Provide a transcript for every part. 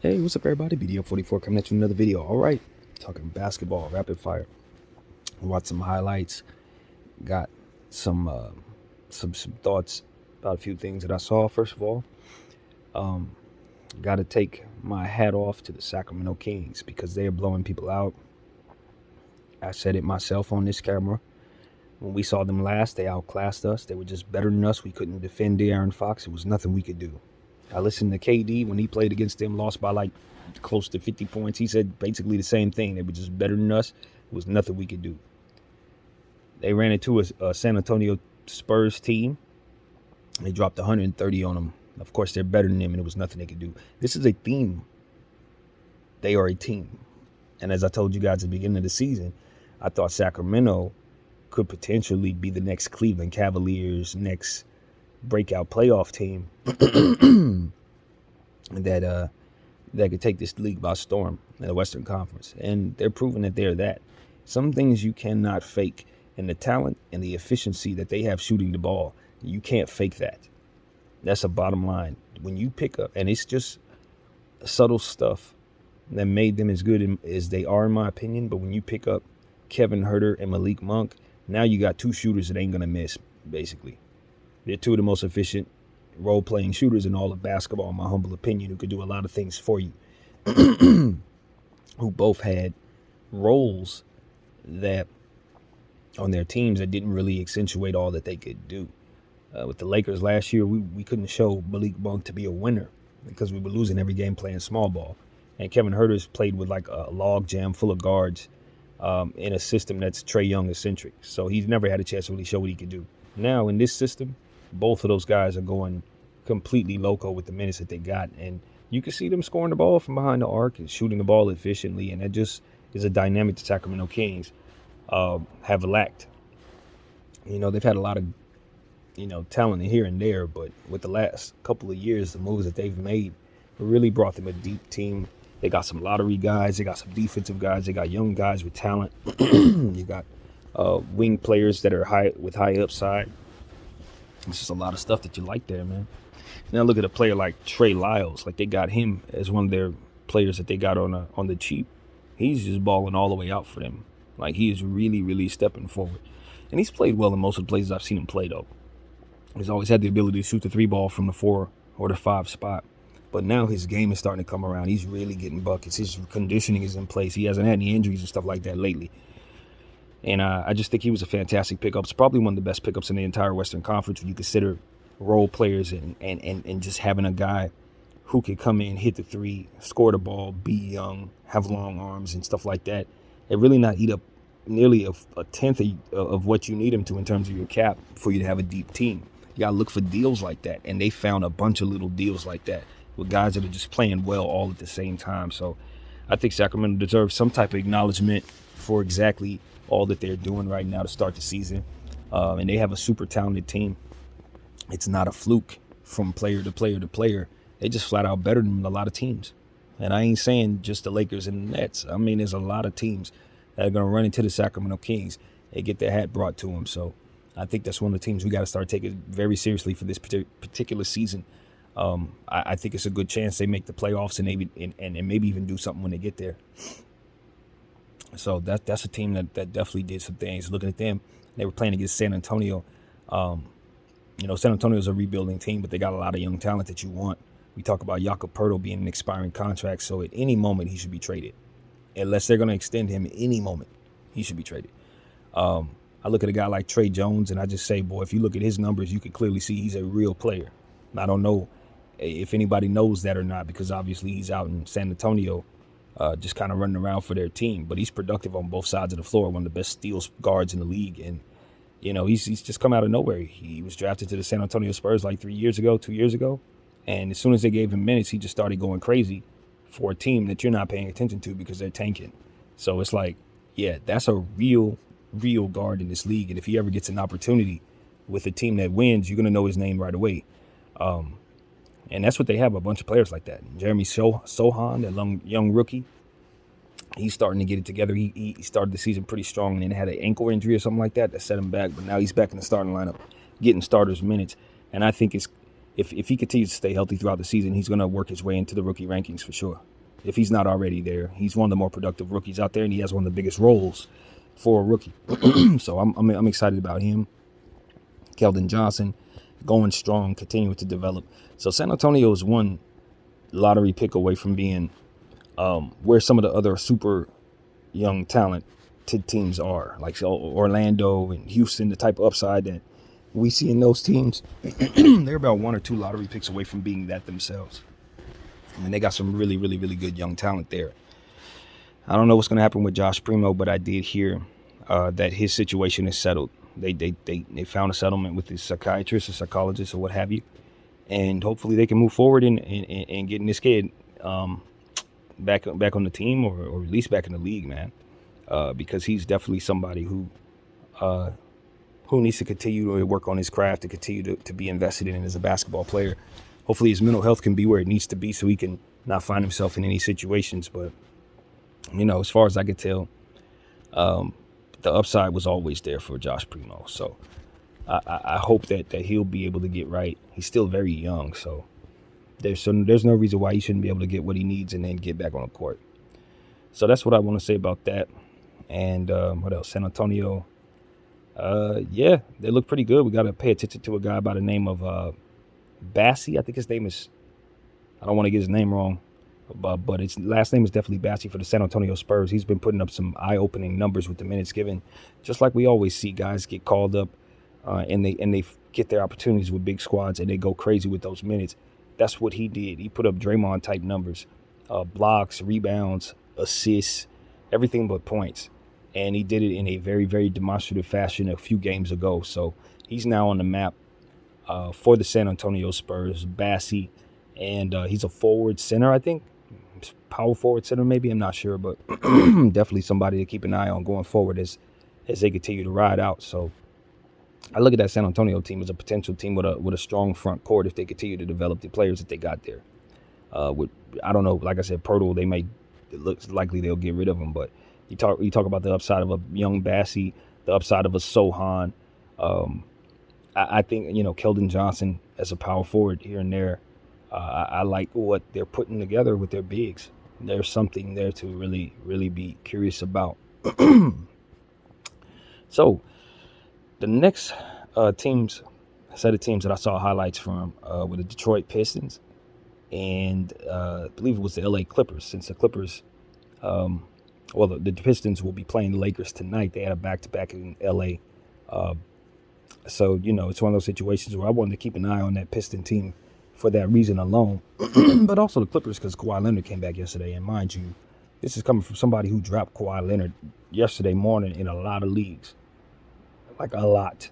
Hey, what's up, everybody? BDO44 coming at you with another video. All right, talking basketball, rapid fire. Watch some highlights. Got some some thoughts about a few things that I saw. First of all, got to take my hat off to the Sacramento Kings because they are blowing people out. I said it myself on this camera. When we saw them last, they outclassed us. They were just better than us. We couldn't defend De'Aaron Fox. It was nothing we could do. I listened to KD when he played against them, lost by like close to 50 points. He said basically the same thing. They were just better than us. It was nothing we could do. They ran into a San Antonio Spurs team. They dropped 130 on them. Of course, they're better than them, and it was nothing they could do. This is a theme. They are a team. And as I told you guys at the beginning of the season, I thought Sacramento could potentially be the next Cleveland Cavaliers, next breakout playoff team that could take this league by storm in the Western Conference. And they're proving that they're that. Some things you cannot fake, and the talent and the efficiency that they have shooting the ball, you can't fake that. That's a bottom line. When you pick up, and it's just subtle stuff that made them as good as they are, in my opinion. But when you pick up Kevin Huerter and Malik Monk, now you got two shooters that ain't going to miss, basically. They're two of the most efficient role-playing shooters in all of basketball, in my humble opinion, who could do a lot of things for you, who both had roles that on their teams that didn't really accentuate all that they could do. With the Lakers last year, we couldn't show Malik Monk to be a winner because we were losing every game playing small ball. And Kevin Huerter's played with like a log jam full of guards in a system that's Trae Young-centric. So he's never had a chance to really show what he could do. Now, in this system, both of those guys are going completely loco with the minutes that they got. And you can see them scoring the ball from behind the arc and shooting the ball efficiently. And that just is a dynamic the Sacramento Kings have lacked. You know, they've had a lot of, talent here and there. But with the last couple of years, the moves that they've made really brought them a deep team. They got some lottery guys. They got some defensive guys. They got young guys with talent. You got wing players that are high upside. It's just a lot of stuff that you like there, man. Now look at a player like Trey Lyles. Like, they got him as one of their players that they got on the cheap. He's just balling all the way out for them. Like, he is really, really stepping forward. And he's played well in most of the places I've seen him play, though. He's always had the ability to shoot the 3 ball from the 4 or the 5 spot. But now his game is starting to come around. He's really getting buckets. His conditioning is in place. He hasn't had any injuries and stuff like that lately. And I just think he was a fantastic pickup. It's probably one of the best pickups in the entire Western Conference when you consider role players and just having a guy who can come in, hit the 3, score the ball, be young, have long arms and stuff like that. And really not eat up nearly a tenth of what you need him to in terms of your cap for you to have a deep team. You got to look for deals like that. And they found a bunch of little deals like that with guys that are just playing well all at the same time. So I think Sacramento deserves some type of acknowledgement for exactly all that they're doing right now to start the season. And they have a super talented team. It's not a fluke from player to player to player. They just flat out better than a lot of teams. And I ain't saying just the Lakers and the Nets. I mean, there's a lot of teams that are going to run into the Sacramento Kings. They get their hat brought to them. So I think that's one of the teams we got to start taking very seriously for this particular season. I think it's a good chance they make the playoffs and maybe even do something when they get there. So that's a team that definitely did some things. Looking at them, they were playing against San Antonio. San Antonio is a rebuilding team, but they got a lot of young talent that you want. We talk about Jakob Poeltl being an expiring contract, so at any moment he should be traded. Unless they're going to extend him any moment, he should be traded. I look at a guy like Trey Jones, and I just say, boy, if you look at his numbers, you can clearly see he's a real player. And I don't know if anybody knows that or not, because obviously he's out in San Antonio just kind of running around for their team. But he's productive on both sides of the floor, one of the best steals guards in the league. And, he's just come out of nowhere. He was drafted to the San Antonio Spurs like 2 years ago. And as soon as they gave him minutes, he just started going crazy for a team that you're not paying attention to because they're tanking. So it's like, yeah, that's a real guard in this league. And if he ever gets an opportunity with a team that wins, you're going to know his name right away. And that's what they have, a bunch of players like that. Jeremy Sohan, that young rookie, he's starting to get it together. He started the season pretty strong and then had an ankle injury or something like that set him back. But now he's back in the starting lineup, getting starters minutes. And I think it's if he continues to stay healthy throughout the season, he's going to work his way into the rookie rankings for sure. If he's not already there, he's one of the more productive rookies out there, and he has one of the biggest roles for a rookie. So I'm excited about him. Keldon Johnson going strong, continuing to develop. So San Antonio is one lottery pick away from being where some of the other super young talented teams are, like Orlando and Houston, the type of upside that we see in those teams. They're about 1 or 2 lottery picks away from being that themselves. I mean, they got some really, really, really good young talent there. I don't know what's going to happen with Josh Primo, but I did hear that his situation is settled. They found a settlement with his psychiatrist or psychologist or what have you, and hopefully they can move forward and getting this kid back on the team or at least back in the league, man, because he's definitely somebody who needs to continue to work on his craft, to continue to be invested in as a basketball player. Hopefully his mental health can be where it needs to be so he can not find himself in any situations. But, as far as I could tell, the upside was always there for Josh Primo. So I hope that he'll be able to get right. He's still very young, so there's no reason why he shouldn't be able to get what he needs and then get back on the court. So that's what I want to say about that. And what else? San Antonio, they look pretty good. We got to pay attention to a guy by the name of Bassey. I think his name is, I don't want to get his name wrong, but his last name is definitely Bassey for the San Antonio Spurs. He's been putting up some eye-opening numbers with the minutes given, just like we always see guys get called up and they get their opportunities with big squads and they go crazy with those minutes. That's what he did. He put up Draymond-type numbers, blocks, rebounds, assists, everything but points. And he did it in a very, very demonstrative fashion a few games ago. So he's now on the map for the San Antonio Spurs, Bassey. And he's a forward center, I think. Power forward center, maybe. I'm not sure. But definitely somebody to keep an eye on going forward as they continue to ride out. So I look at that San Antonio team as a potential team with a strong front court if they continue to develop the players that they got there. I don't know, like I said, Pirtle, it looks likely they'll get rid of him, but you talk about the upside of a young Bassey, the upside of a Sohan. I think, Keldon Johnson as a power forward here and there. I like what they're putting together with their bigs. There's something there to really, really be curious about. So the next set of teams that I saw highlights from were the Detroit Pistons and I believe it was the LA Clippers, since the Clippers, the Pistons will be playing the Lakers tonight. They had a back-to-back in LA. So, it's one of those situations where I wanted to keep an eye on that Piston team for that reason alone, but also the Clippers because Kawhi Leonard came back yesterday. And mind you, this is coming from somebody who dropped Kawhi Leonard yesterday morning in a lot of leagues, like a lot.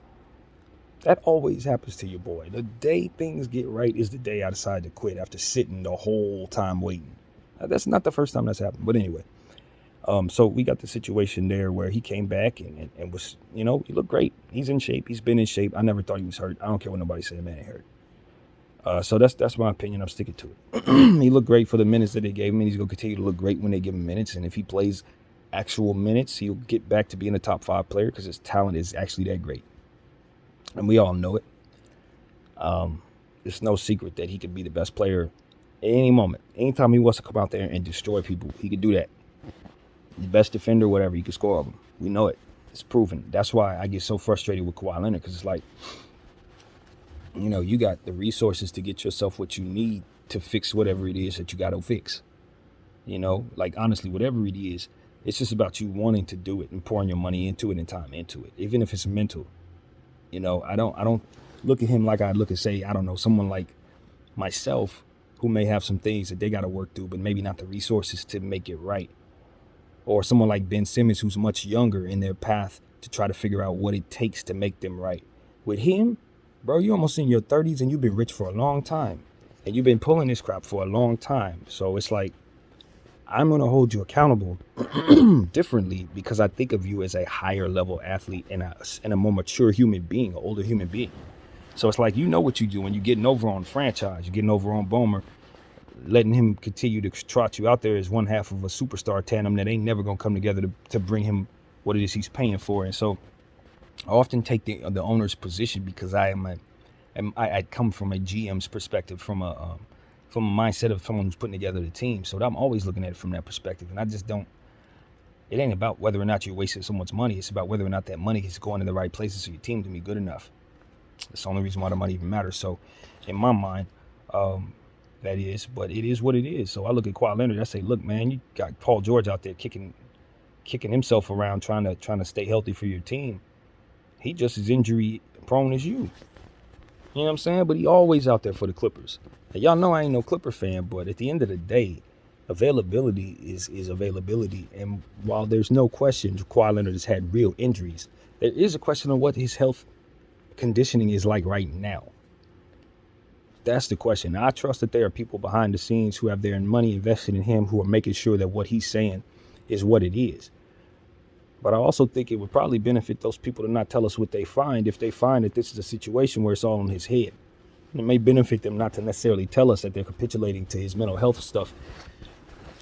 That always happens to your boy. The day things get right is the day I decide to quit after sitting the whole time waiting. That's not the first time that's happened, but anyway. So we got the situation there where he came back and was, he looked great. He's in shape. He's been in shape. I never thought he was hurt. I don't care what nobody say, man, he hurt. So that's my opinion. I'm sticking to it. He looked great for the minutes that they gave him, and he's going to continue to look great when they give him minutes. And if he plays actual minutes, he'll get back to being a top 5 player because his talent is actually that great. And we all know it. It's no secret that he could be the best player at any moment. Anytime he wants to come out there and destroy people, he could do that. The best defender, whatever, he could score of them. We know it. It's proven. That's why I get so frustrated with Kawhi Leonard, because it's like, you got the resources to get yourself what you need to fix whatever it is that you got to fix. Like, honestly, whatever it is, it's just about you wanting to do it and pouring your money into it and time into it, even if it's mental. I don't look at him like I look and say, I don't know, someone like myself who may have some things that they got to work through, but maybe not the resources to make it right. Or someone like Ben Simmons, who's much younger in their path to try to figure out what it takes to make them right. With him, bro, you're almost in your 30s and you've been rich for a long time. And you've been pulling this crap for a long time. So it's like, I'm going to hold you accountable differently because I think of you as a higher level athlete and a more mature human being, an older human being. So it's like, what you do when you're getting over on franchise, you're getting over on Bomer, letting him continue to trot you out there as one half of a superstar tandem that ain't never going to come together to bring him what it is he's paying for. And so I often take the owner's position because I am And I come from a GM's perspective, from a mindset of someone who's putting together the team. So I'm always looking at it from that perspective. And I just don't. It ain't about whether or not you're wasting someone's money. It's about whether or not that money is going in the right places so your team can be good enough. That's the only reason why the money even matters. So, in my mind, that is. But it is what it is. So I look at Kawhi Leonard. I say, look, man, you got Paul George out there kicking himself around, trying to stay healthy for your team. He just as injury prone as you. You know what I'm saying? But he always out there for the Clippers. And y'all know I ain't no Clipper fan, but at the end of the day, availability is availability. And while there's no question Kawhi Leonard has had real injuries, there is a question of what his health conditioning is like right now. That's the question. Now, I trust that there are people behind the scenes who have their money invested in him, who are making sure that what he's saying is what it is. But I also think it would probably benefit those people to not tell us what they find if they find that this is a situation where it's all in his head. It may benefit them not to necessarily tell us that they're capitulating to his mental health stuff,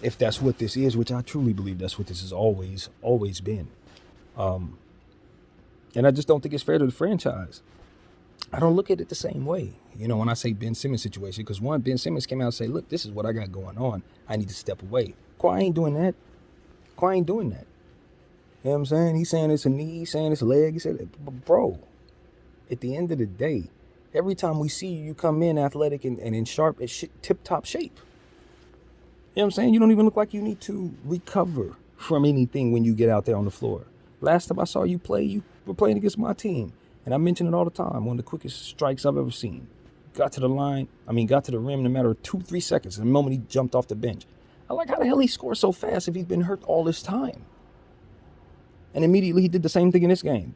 if that's what this is, which I truly believe that's what this has always been. And I just don't think it's fair to the franchise. I don't look at it the same way, when I say Ben Simmons situation, because one, Ben Simmons came out and say, look, this is what I got going on. I need to step away. Kawhi ain't doing that. You know what I'm saying? He's saying it's a knee, he's saying it's a leg. He said, bro, at the end of the day, every time we see you come in athletic and in sharp, tip-top shape. You know what I'm saying? You don't even look like you need to recover from anything when you get out there on the floor. Last time I saw you play, you were playing against my team. And I mention it all the time. One of the quickest strikes I've ever seen. Got to the rim in a matter of 2-3 seconds. The moment he jumped off the bench. I like how the hell he scored so fast if he's been hurt all this time. And immediately he did the same thing in this game.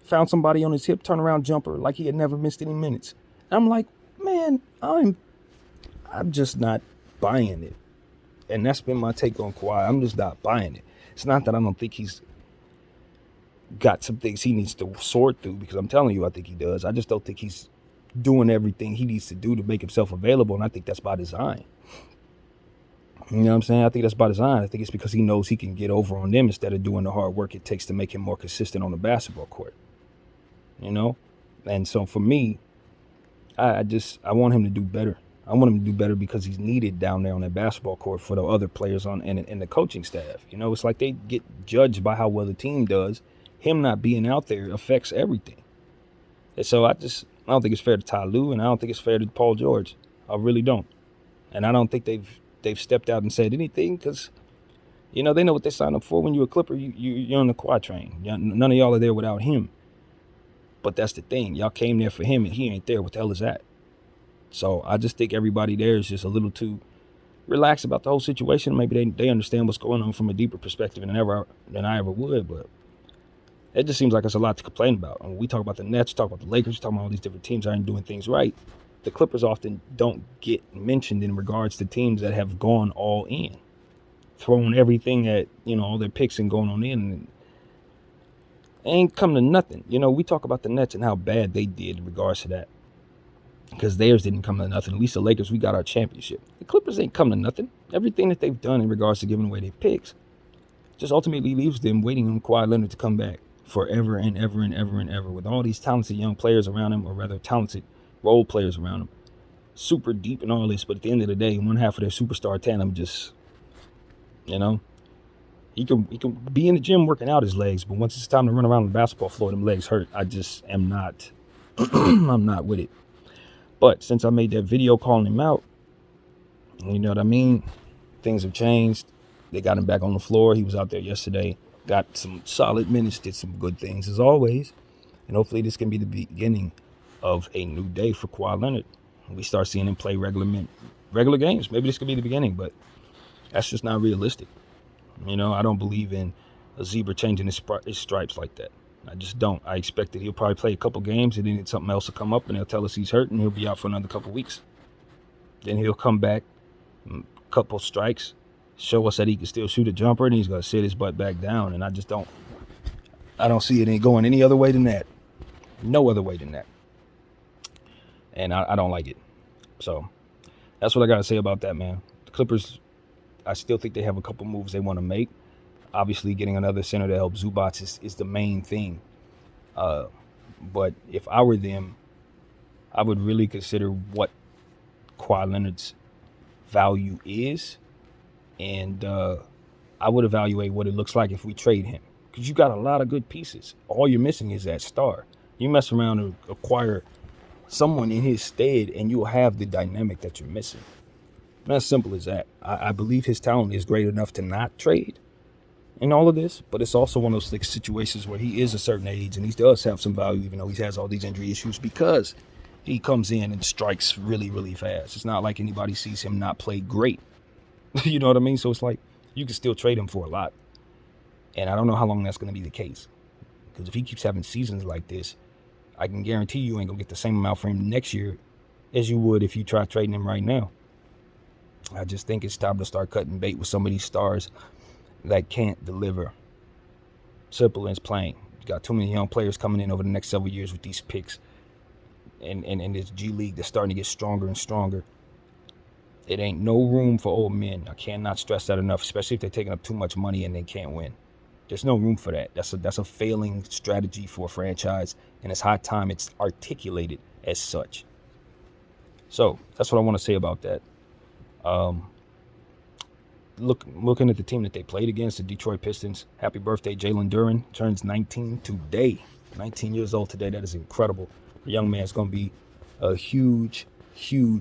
Found somebody on his hip, turnaround jumper, like he had never missed any minutes. And I'm like, man, I'm just not buying it. And that's been my take on Kawhi. I'm just not buying it. It's not that I don't think he's got some things he needs to sort through, because I'm telling you, I think he does. I just don't think he's doing everything he needs to do to make himself available, and I think that's by design. You know what I'm saying? I think that's by design. I think it's because he knows he can get over on them instead of doing the hard work it takes to make him more consistent on the basketball court. And so for me, I want him to do better. I want him to do better because he's needed down there on that basketball court for the other players on and the coaching staff. It's like they get judged by how well the team does. Him not being out there affects everything. And so I don't think it's fair to Ty Lue, and I don't think it's fair to Paul George. I really don't. And I don't think they've stepped out and said anything, because they know what they signed up for. When you're a Clipper, you're on the Kawhi train. None of y'all are there without him. But that's the thing. Y'all came there for him, and he ain't there. What the hell is that? So I just think everybody there is just a little too relaxed about the whole situation. Maybe they understand what's going on from a deeper perspective than I ever would. But it just seems like it's a lot to complain about. When we talk about the Nets, we talk about the Lakers, we talk about all these different teams that aren't doing things right. The Clippers often don't get mentioned in regards to teams that have gone all in, thrown everything at, all their picks and going on in, and ain't come to nothing. We talk about the Nets and how bad they did in regards to that, because theirs didn't come to nothing. At least the Lakers, we got our championship. The Clippers ain't come to nothing. Everything that they've done in regards to giving away their picks just ultimately leaves them waiting on Kawhi Leonard to come back forever and ever and ever and ever, with all these talented young players around him, or rather talented role players around him, super deep and all this. But at the end of the day, one half of their superstar tandem just, he can be in the gym working out his legs, but once it's time to run around the basketball floor, them legs hurt. I just am not, I'm not with it. But since I made that video calling him out, you know what I mean? Things have changed. They got him back on the floor. He was out there yesterday, got some solid minutes, did some good things as always. And hopefully this can be the beginning of a new day for Kawhi Leonard. We start seeing him play regular games. Maybe this could be the beginning, but that's just not realistic. I don't believe in a zebra changing his stripes like that. I just don't. I expect that he'll probably play a couple games, and then something else will come up, and they'll tell us he's hurt, and he'll be out for another couple weeks. Then he'll come back, couple strikes, show us that he can still shoot a jumper, and he's going to sit his butt back down. And I don't see it going any other way than that. No other way than that. And I don't like it. So that's what I got to say about that, man. The Clippers, I still think they have a couple moves they want to make. Obviously, getting another center to help Zubac is the main thing. But if I were them, I would really consider what Kawhi Leonard's value is, and I would evaluate what it looks like if we trade him. Because you got a lot of good pieces. All you're missing is that star. You mess around and acquire someone in his stead, and you'll have the dynamic that you're missing. And as simple as that. I believe his talent is great enough to not trade in all of this, but it's also one of those situations where he is a certain age and he does have some value, even though he has all these injury issues, because he comes in and strikes really, really fast. It's not like anybody sees him not play great. You know what I mean? So it's like you can still trade him for a lot. And I don't know how long that's going to be the case. Because if he keeps having seasons like this, I can guarantee you ain't going to get the same amount for him next year as you would if you try trading him right now. I just think it's time to start cutting bait with some of these stars that can't deliver. Simple as plain. You got too many young players coming in over the next several years with these picks. And this G League that's starting to get stronger and stronger. It ain't no room for old men. I cannot stress that enough, especially if they're taking up too much money and they can't win. There's no room for that. That's a failing strategy for a franchise, and it's high time it's articulated as such. So that's what I want to say about that. Looking at the team that they played against, the Detroit Pistons. Happy birthday, Jalen Duren. Turns 19 today. 19 years old today. That is incredible. The young man's going to be a huge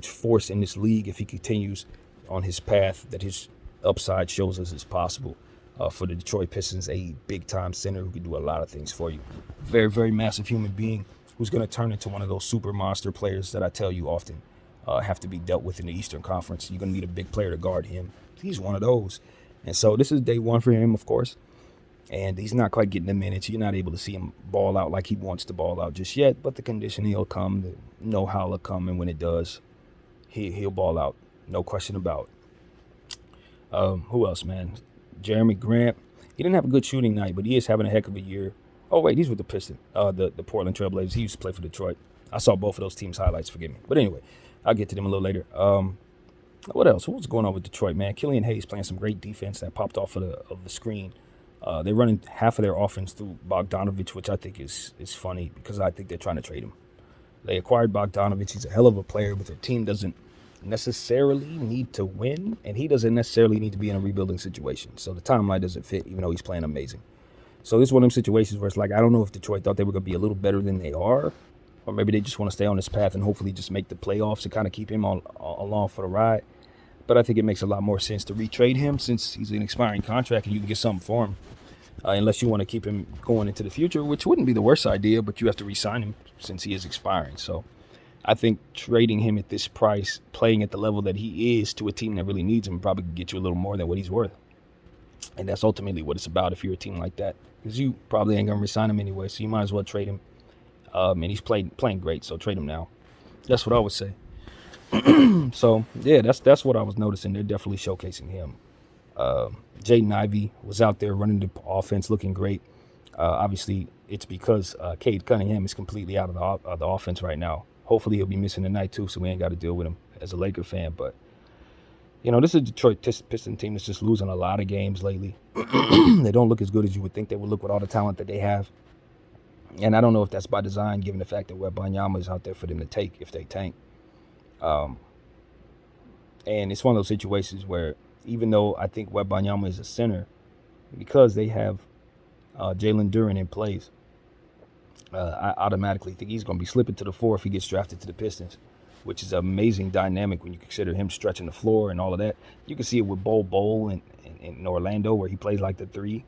force in this league if he continues on his path that his upside shows us is possible. For the Detroit Pistons, a big-time center who can do a lot of things for you. Very, very massive human being who's going to turn into one of those super monster players that I tell you often have to be dealt with in the Eastern Conference. You're going to need a big player to guard him. He's one of those. And so this is day one for him, of course. And he's not quite getting the minutes. You're not able to see him ball out like he wants to ball out just yet. But the conditioning will come. The know-how will come. And when it does, he'll ball out. No question about it. Who else, man? Jerami Grant. He didn't have a good shooting night, but he is having a heck of a year. Oh, wait, he's with the Pistons, the Portland Trailblazers. He used to play for Detroit. I saw both of those teams' highlights, forgive me. But anyway, I'll get to them a little later. What else? What's going on with Detroit, man? Killian Hayes playing some great defense that popped off of the screen. They're running half of their offense through Bogdanovich, which I think is funny because I think they're trying to trade him. They acquired Bogdanovich. He's a hell of a player, but their team doesn't necessarily need to win, and he doesn't necessarily need to be in a rebuilding situation. So the timeline doesn't fit, even though he's playing amazing. So this is one of them situations where it's like, I don't know if Detroit thought they were going to be a little better than they are, or maybe they just want to stay on this path and hopefully just make the playoffs to kind of keep him along for the ride. But I think it makes a lot more sense to retrade him since he's an expiring contract and you can get something for him. Unless you want to keep him going into the future, which wouldn't be the worst idea, but you have to re-sign him since he is expiring. So I think trading him at this price, playing at the level that he is to a team that really needs him, probably could get you a little more than what he's worth. And that's ultimately what it's about if you're a team like that. Because you probably ain't going to re-sign him anyway, so you might as well trade him. And he's playing great, so trade him now. That's what I would say. So, yeah, that's what I was noticing. They're definitely showcasing him. Jaden Ivey was out there running the offense, looking great. Obviously, it's because Cade Cunningham is completely out of the offense right now. Hopefully, he'll be missing tonight, too, so we ain't got to deal with him as a Laker fan. But, you know, this is a Detroit Piston team that's just losing a lot of games lately. They don't look as good as you would think they would look with all the talent that they have. And I don't know if that's by design, given the fact that Wembanyama is out there for them to take if they tank. And it's one of those situations where even though I think Wembanyama is a center, because they have Jalen Duren in place, I automatically think he's going to be slipping to the 4 if he gets drafted to the Pistons, which is an amazing dynamic when you consider him stretching the floor and all of that. You can see it with Bol in Orlando where he plays like the 3.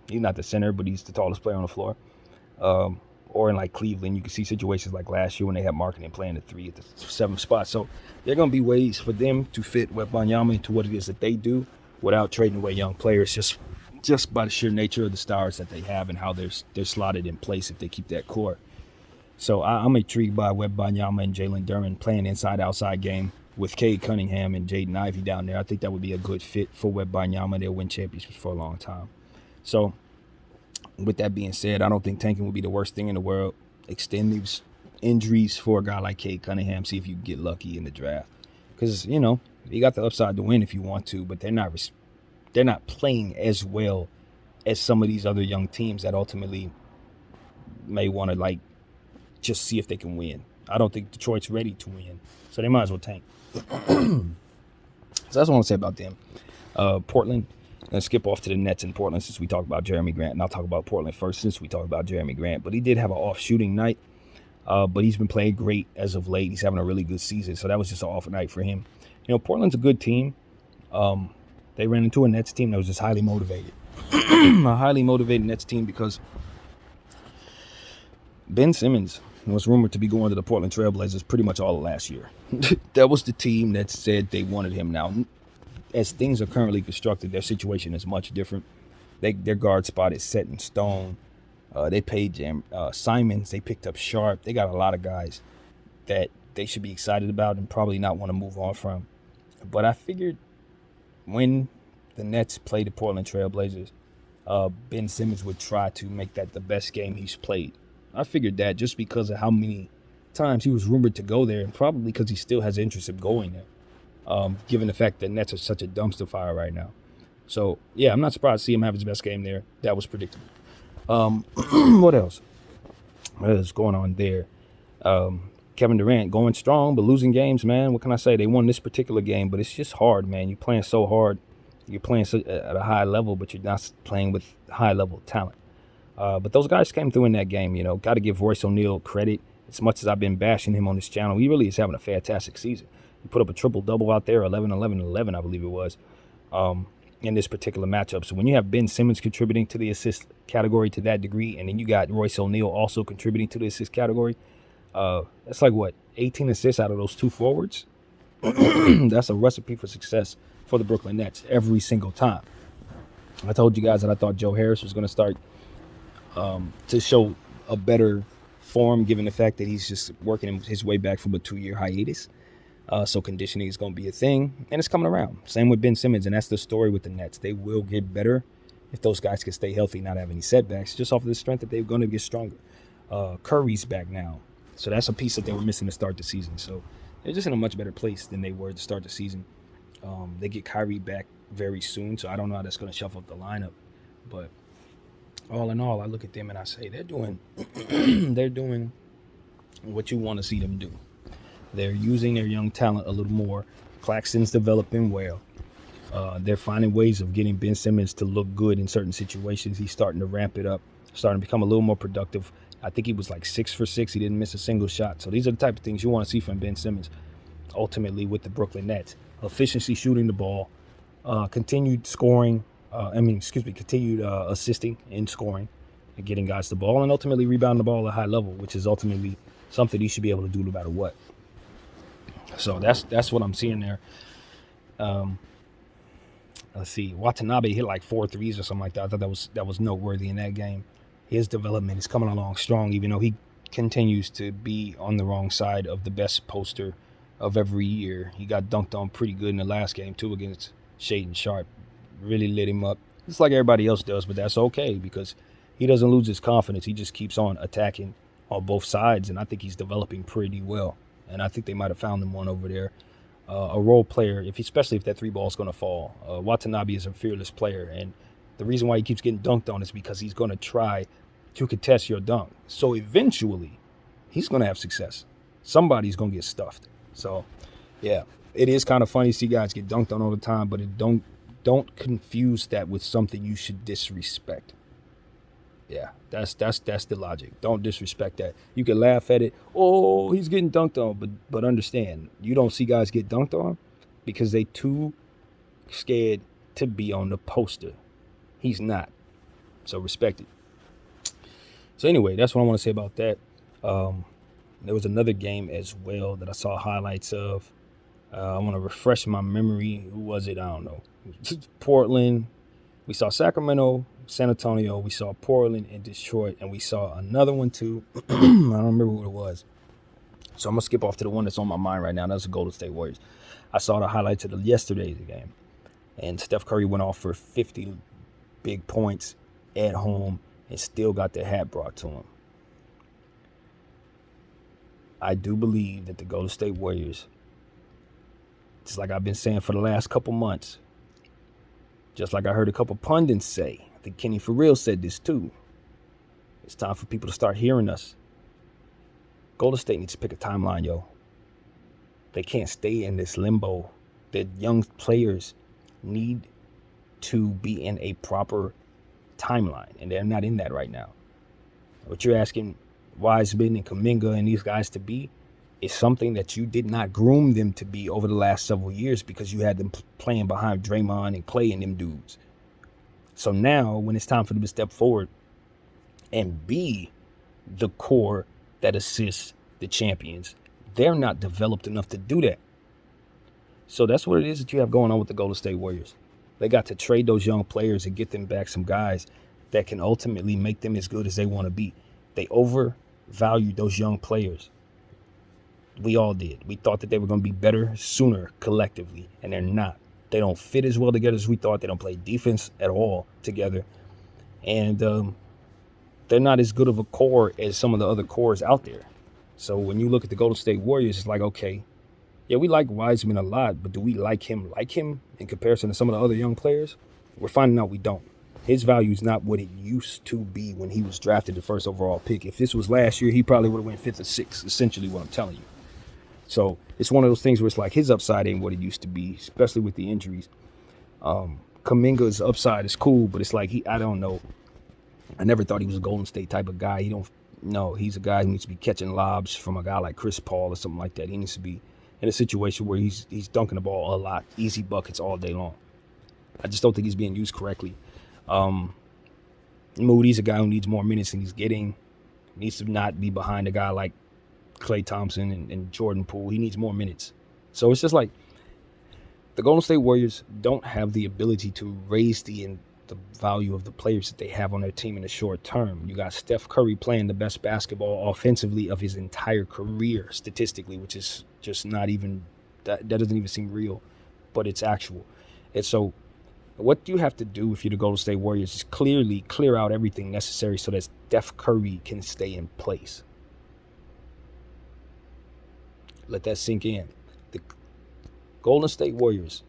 He's not the center, but he's the tallest player on the floor. Or in like Cleveland, you can see situations like last year when they had Markkanen playing the 3 at the 7th spot. So there are going to be ways for them to fit Wembanyama into what it is that they do without trading away young players, just by the sheer nature of the stars that they have and how they're slotted in place if they keep that core. So I'm intrigued by Wembanyama and Jalen Duren playing inside-outside game with Cade Cunningham and Jaden Ivey down there. I think that would be a good fit for Wembanyama. They'll win championships for a long time. So with that being said, I don't think tanking would be the worst thing in the world. Extend these injuries for a guy like Cade Cunningham. See if you get lucky in the draft. Because, you know, you got the upside to win if you want to, but they're not playing as well as some of these other young teams that ultimately may want to, like, just see if they can win. I don't think Detroit's ready to win, so they might as well tank. So that's what I want to say about them. Portland. Let's skip off to the Nets in Portland since we talked about Jeremy Grant. And I'll talk about Portland first since we talked about Jeremy Grant. But he did have an off shooting night. But he's been playing great as of late. He's having a really good season. So that was just an off night for him. You know, Portland's a good team. They ran into a Nets team that was just highly motivated. A highly motivated Nets team because Ben Simmons was rumored to be going to the Portland Trailblazers pretty much all of last year. That was the team that said they wanted him. Now, as things are currently constructed, their situation is much different. Their guard spot is set in stone. They paid Simons. They picked up Sharp. They got a lot of guys that they should be excited about and probably not want to move on from. But I figured when the Nets played the Portland Trailblazers, Ben Simmons would try to make that the best game he's played. I figured that just because of how many times he was rumored to go there, and probably because he still has interest in going there. Given the fact that Nets are such a dumpster fire right now. So, yeah, I'm not surprised to see him have his best game there. That was predictable. What else? What is going on there? Kevin Durant going strong, but losing games, man. What can I say? They won this particular game, but it's just hard, man. You're playing so hard. You're playing at a high level, but you're not playing with high-level talent. But those guys came through in that game, you know. Got to give Royce O'Neal credit. As much as I've been bashing him on this channel, he really is having a fantastic season. He put up a triple-double out there, 11, 11, 11, I believe it was, in this particular matchup. So when you have Ben Simmons contributing to the assist category to that degree, and then you got Royce O'Neal also contributing to the assist category, that's like, 18 assists out of those two forwards? That's a recipe for success for the Brooklyn Nets every single time. I told you guys that I thought Joe Harris was going to start to show a better form, given the fact that he's just working his way back from a 2-year hiatus. So conditioning is going to be a thing, and it's coming around. Same with Ben Simmons, and that's the story with the Nets. They will get better if those guys can stay healthy, not have any setbacks, just off of the strength that they're going to get stronger. Curry's back now, so that's a piece that they were missing to start the season. So they're just in a much better place than they were to start the season. They get Kyrie back very soon, so I don't know how that's going to shuffle up the lineup. But all in all, I look at them and I say they're doing they're doing what you want to see them do. They're using their young talent a little more. Claxton's developing well. They're finding ways of getting Ben Simmons to look good in certain situations. He's starting to ramp it up, starting to become a little more productive. I think he was like 6 for 6. He didn't miss a single shot. So these are the type of things you want to see from Ben Simmons, ultimately with the Brooklyn Nets. Efficiency shooting the ball, continued scoring, continued assisting in scoring and getting guys the ball, and ultimately rebounding the ball at a high level, which is ultimately something he should be able to do no matter what. So that's what I'm seeing there. Let's see. Watanabe hit like 4 threes or something like that. I thought that was noteworthy in that game. His development is coming along strong, even though he continues to be on the wrong side of the best poster of every year. He got dunked on pretty good in the last game, too, against Shaedon Sharpe. Really lit him up. It's like everybody else does, but that's okay because he doesn't lose his confidence. He just keeps on attacking on both sides, and I think he's developing pretty well. And I think they might have found him one over there. A role player, especially if that 3 ball is going to fall. Watanabe is a fearless player, and the reason why he keeps getting dunked on is because he's going to try to contest your dunk. So eventually, he's going to have success. Somebody's going to get stuffed. So, yeah, it is kind of funny to see guys get dunked on all the time, but don't confuse that with something you should disrespect. Yeah, that's the logic. Don't disrespect that. You can laugh at it. Oh, he's getting dunked on, but understand, you don't see guys get dunked on because they too scared to be on the poster. He's not. So respect it. So anyway, that's what I want to say about that. There was another game as well that I saw highlights of. I want to refresh my memory. Who was it? I don't know. Portland. We saw Sacramento, San Antonio. We saw Portland and Detroit. And we saw another one too. I don't remember who it was. So I'm going to skip off to the one that's on my mind right now. That's the Golden State Warriors. I saw the highlights of yesterday's game. And Steph Curry went off for 50 big points at home and still got their hat brought to him. I do believe that the Golden State Warriors, just like I've been saying for the last couple months, just like I heard a couple pundits say, I think Kenny for real said this too, it's time for people to start hearing us. Golden State needs to pick a timeline, yo. They can't stay in this limbo. The young players need to be in a proper timeline, and they're not in that right now. What you're asking Wiseman and Kuminga and these guys to be is something that you did not groom them to be over the last several years because you had them playing behind Draymond and Clay and them dudes. So now, when it's time for them to step forward and be the core that assists the champions, they're not developed enough to do that. So that's what it is that you have going on with the Golden State Warriors. They got to trade those young players and get them back some guys that can ultimately make them as good as they want to be. They overvalued those young players. We all did. We thought that they were going to be better sooner collectively, and they're not. They don't fit as well together as we thought. They don't play defense at all together. And they're not as good of a core as some of the other cores out there. So when you look at the Golden State Warriors, it's like, okay, yeah, we like Wiseman a lot, but do we like him in comparison to some of the other young players? We're finding out we don't. His value is not what it used to be when he was drafted the first overall pick. If this was last year, he probably would have went 5th or 6th, essentially what I'm telling you. So it's one of those things where it's like his upside ain't what it used to be, especially with the injuries. Kuminga's upside is cool, but it's like, I don't know. I never thought he was a Golden State type of guy. He's a guy who needs to be catching lobs from a guy like Chris Paul or something like that. He needs to be in a situation where he's dunking the ball a lot, easy buckets all day long. I just don't think he's being used correctly. Moody's a guy who needs more minutes than he's getting. Needs to not be behind a guy like Klay Thompson and Jordan Poole. He needs more minutes. So it's just like the Golden State Warriors don't have the ability to raise the value of the players that they have on their team in the short term. You got Steph Curry playing the best basketball offensively of his entire career statistically, which is just not even, that doesn't even seem real, but it's actual. And so what you have to do if you're the Golden State Warriors is clearly clear out everything necessary so that Steph Curry can stay in place. Let that sink in. The Golden State Warriors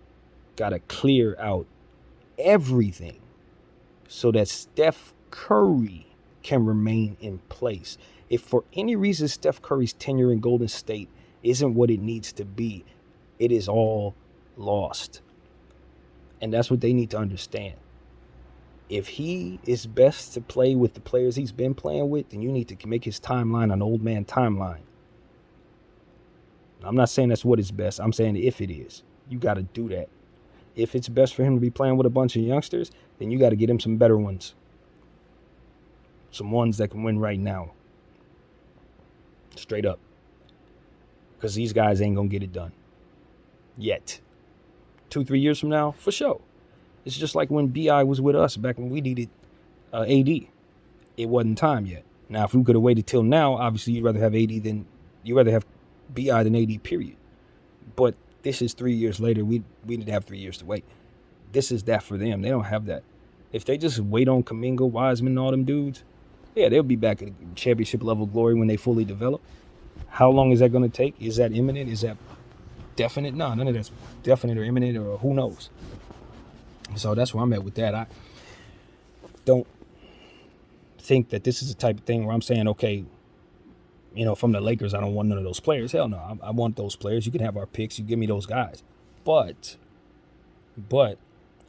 got to clear out everything so that Steph Curry can remain in place. If for any reason Steph Curry's tenure in Golden State isn't what it needs to be, it is all lost. And that's what they need to understand. If he is best to play with the players he's been playing with, then you need to make his timeline an old man timeline. I'm not saying that's what is best. I'm saying if it is, you got to do that. If it's best for him to be playing with a bunch of youngsters, then you got to get him some better ones. Some ones that can win right now. Straight up. Because these guys ain't going to get it done. Yet. 2-3 years from now, for sure. It's just like when B.I. was with us back when we needed AD. It wasn't time yet. Now, if we could have waited till now, obviously you'd rather have B.I. than AD, period. But this is 3 years later. We didn't have 3 years to wait. This is that for them. They don't have that. If they just wait on Kuminga, Wiseman, and all them dudes, yeah, they'll be back at championship level glory when they fully develop. How long is that going to take? Is that imminent? Is that definite? No, none of that's definite or imminent, or who knows. So that's where I'm at with that. I don't think that this is the type of thing where I'm saying, okay, from the Lakers, I don't want none of those players. Hell no, I want those players. You can have our picks. You give me those guys. But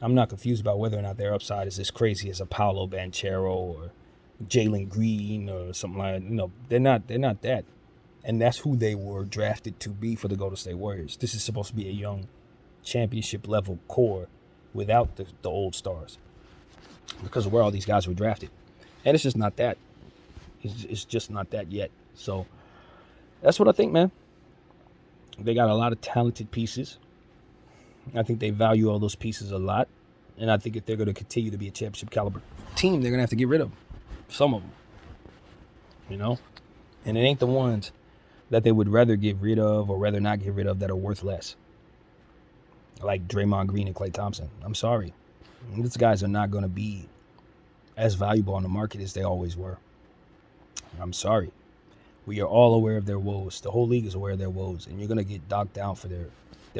I'm not confused about whether or not their upside is as crazy as a Paolo Banchero or Jalen Green or something like that. They're not that. And that's who they were drafted to be for the Golden State Warriors. This is supposed to be a young championship level core without the old stars because of where all these guys were drafted. And it's just not that. It's just not that yet. So that's what I think, man. They got a lot of talented pieces. I think they value all those pieces a lot. And I think if they're going to continue to be a championship caliber team, they're going to have to get rid of them. Some of them. And it ain't the ones that they would rather get rid of or rather not get rid of that are worth less. Like Draymond Green and Klay Thompson. I'm sorry. These guys are not going to be as valuable on the market as they always were. I'm sorry. We are all aware of their woes. The whole league is aware of their woes. And you're going to get docked down for their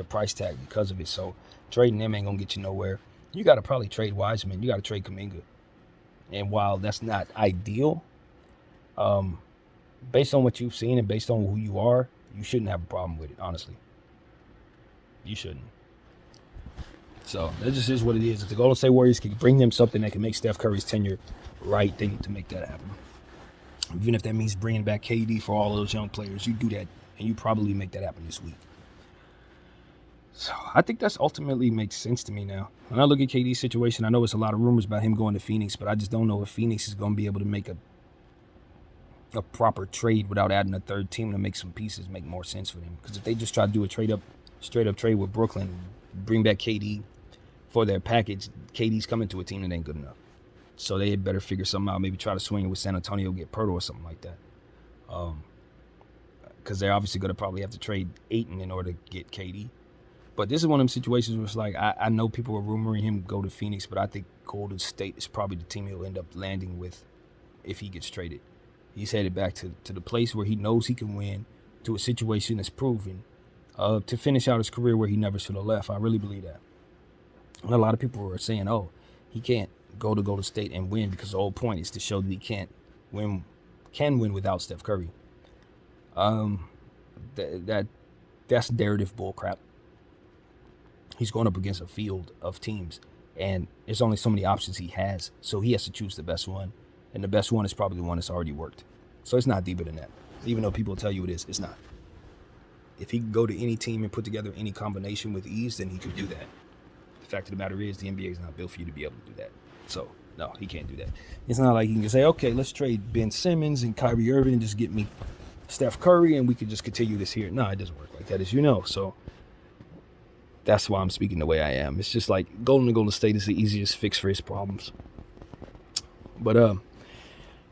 price tag because of it. So trading them ain't going to get you nowhere. You got to probably trade Wiseman. You got to trade Kuminga. And while that's not ideal, based on what you've seen and based on who you are, you shouldn't have a problem with it, honestly. You shouldn't. So that just is what it is. If the Golden State Warriors can bring them something that can make Steph Curry's tenure right, they need to make that happen. Even if that means bringing back KD for all those young players, you do that, and you probably make that happen this week. So I think that's ultimately makes sense to me now. When I look at KD's situation, I know it's a lot of rumors about him going to Phoenix, but I just don't know if Phoenix is going to be able to make a proper trade without adding a third team to make some pieces make more sense for them. Because if they just try to do a straight up trade with Brooklyn, bring back KD for their package, KD's coming to a team that ain't good enough. So they had better figure something out. Maybe try to swing it with San Antonio, get Pirtle or something like that. Because they're obviously going to probably have to trade Ayton in order to get KD. But this is one of them situations where it's like, I know people are rumoring him go to Phoenix, but I think Golden State is probably the team he'll end up landing with if he gets traded. He's headed back to the place where he knows he can win, to a situation that's proven, to finish out his career where he never should have left. I really believe that. And a lot of people are saying, oh, he can't go to Golden State and win because the whole point is to show that he can win without Steph Curry. That's narrative bullcrap. He's going up against a field of teams, and there's only so many options he has, so he has to choose the best one, and the best one is probably the one that's already worked. So it's not deeper than that. Even though people tell you it is, it's not. If he can go to any team and put together any combination with ease, then he could do that. The fact of the matter is the NBA is not built for you to be able to do that. So, no, he can't do that. It's not like he can just say, okay, let's trade Ben Simmons and Kyrie Irving and just get me Steph Curry and we can just continue this here. No, it doesn't work like that, as you know. So that's why I'm speaking the way I am. It's just like Golden State is the easiest fix for his problems. But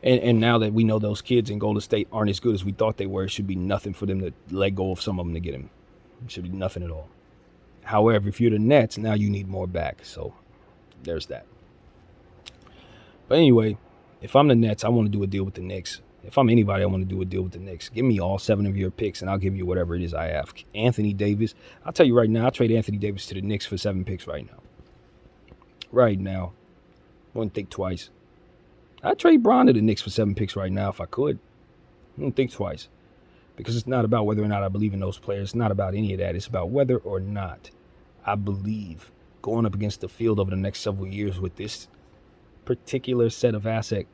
and now that we know those kids in Golden State aren't as good as we thought they were, it should be nothing for them to let go of some of them to get him. It should be nothing at all. However, if you're the Nets, now you need more back. So there's that. But anyway, if I'm the Nets, I want to do a deal with the Knicks. If I'm anybody, I want to do a deal with the Knicks. Give me all 7 of your picks, and I'll give you whatever it is I have. Anthony Davis. I'll tell you right now, I'll trade Anthony Davis to the Knicks for 7 picks right now. Right now. Wouldn't think twice. I'd trade Bron to the Knicks for 7 picks right now if I could. Wouldn't think twice. Because it's not about whether or not I believe in those players. It's not about any of that. It's about whether or not I believe going up against the field over the next several years with this particular set of assets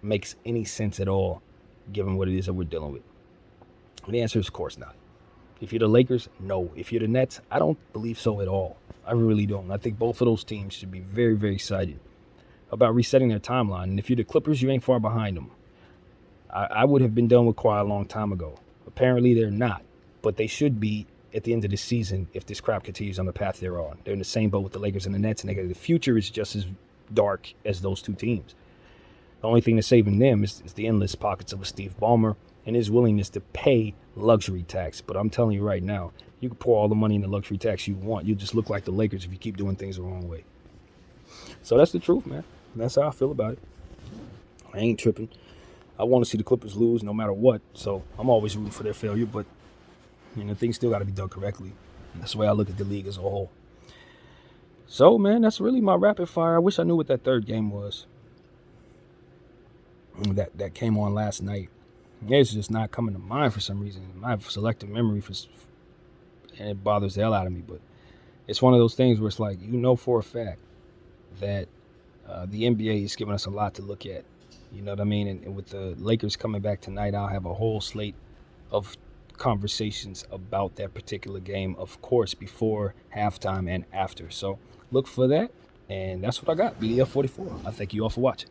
makes any sense at all, given what it is that we're dealing with. And the answer is, of course, not. If you're the Lakers, no. If you're the Nets, I don't believe so at all. I really don't. I think both of those teams should be very, very excited about resetting their timeline. And if you're the Clippers, you ain't far behind them. I would have been done with Kawhi a long time ago. Apparently, they're not. But they should be at the end of the season if this crap continues on the path they're on. They're in the same boat with the Lakers and the Nets, and the future is just as dark as those two teams. The only thing that's saving them is the endless pockets of a Steve Ballmer and his willingness to pay luxury tax. But I'm telling you right now, you can pour all the money in the luxury tax you want. You'll just look like the Lakers if you keep doing things the wrong way. So that's the truth, man. That's how I feel about it. I ain't tripping. I want to see the Clippers lose no matter what. So I'm always rooting for their failure. But, things still got to be done correctly. And that's the way I look at the league as a whole. So, man, that's really my rapid fire. I wish I knew what that third game was. That came on last night. It's just not coming to mind for some reason. I have selective memory and it bothers the hell out of me. But it's one of those things where it's like, for a fact that the NBA is giving us a lot to look at. You know what I mean? And with the Lakers coming back tonight, I'll have a whole slate of conversations about that particular game, of course, before halftime and after. So look for that. And that's what I got. BDF 44. I thank you all for watching.